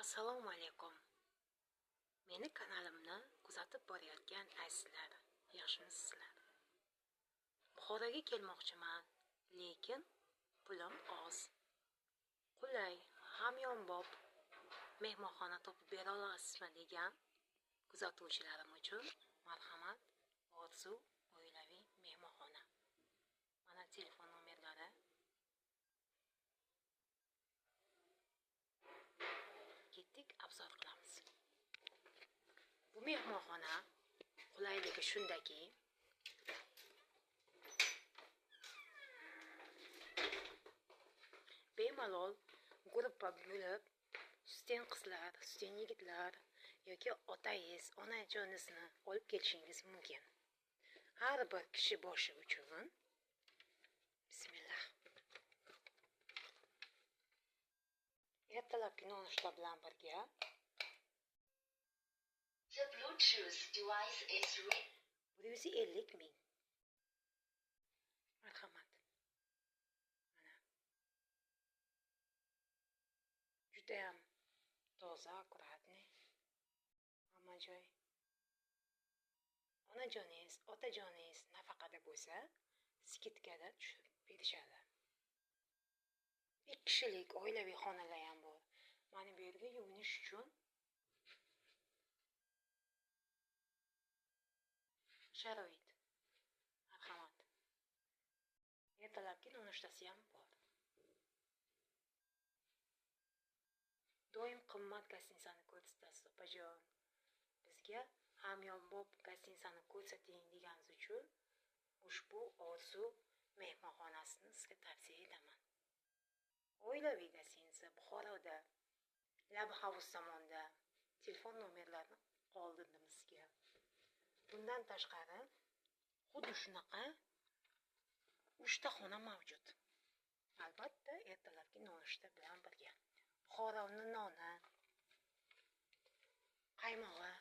Assalomu alaykum. Meni kanalimni kuzatib borayotgan azizlar, yaxshimisizlar? Buxoroga kelmoqchiman, lekin pulim oz. Qulay, hamyonbop mehmonxona topib bera olasizmi degan kuzatuvchilarim uchun marhamat, Orzu oilaviy mehmonxona. Mana telefon nomerlari. Ketdik, abzor qilamiz. Bu mehmonxona qulayligi shundaki, bemalol gruppa bo'lib, student qizlar, student yigitlar yoki otangiz, onajoningizni olib kelishingiz mumkin. Har bir kishi boshi uchun bismillah. Ertalabki nonushta bilan birga The Bluetooth device is ready. 150 ming. Marhamat. Mana. Judayam toza, akkuratniy. Hamma joy. Onajoningiz, otajoningiz nafaqada bo'lsa, skidkada tushib berishadi. 2 kishilik oilaviy xonalar ham bor. Mana bu yerga yuvinish uchun sharoit. Marhamat. Ertalabki nonushtasi ham bor. Doim qimmat gostinitsani ko'rsatasiz, opajon. Bizga hamyonbop gostinitsani ko'rsating deganingiz uchun ushbu Orzu mehmonxonasini sizga tavsiya etaman. Oilaviy gostinitsa Buxoroda, Lab House zamonda. Telefon nomerlarini qoldirdim sizga. Bundan tashqari, xuddi shunaqa 3 ta xona mavjud. Albatta, ertalabki nonushta bilan birga. Buxoroning noni, qaymog'i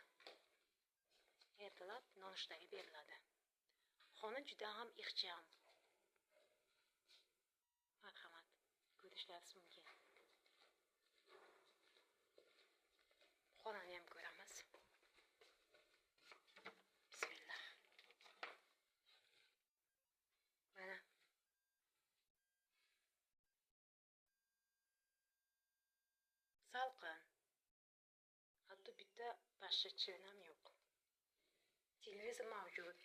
ertalab nonushtaga beriladi. Xona juda ham ixcham. Marhamat, ko'rishlaringiz mumkin. Xonani ham ko'ramiz. Bismillah. Mana. Salqin. Hatto bitta pashsha chivin ham yo'q. Televizor mavjud.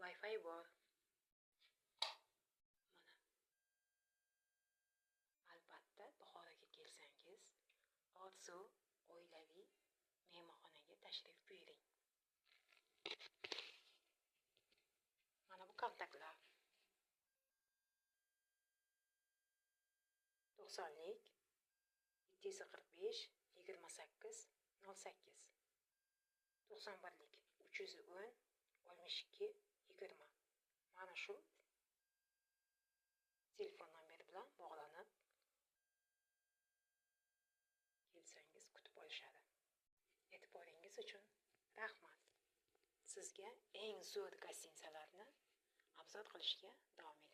Wi-Fi bor. Mana. Albatta, Buxoroga kelsangiz, Orzu oilaviy mehmonxonaga tashrif buyuring. Mana bu kontaktlar. 90lik 745 28 08. 91lik 310 62 20. Mana shu telefon nomeri bilan bog'lanib kelsangiz kutib olishadi. E'tiboringiz uchun rahmat. Sizga eng zo'r gostinitsalarni obzor qilishga davom etamiz.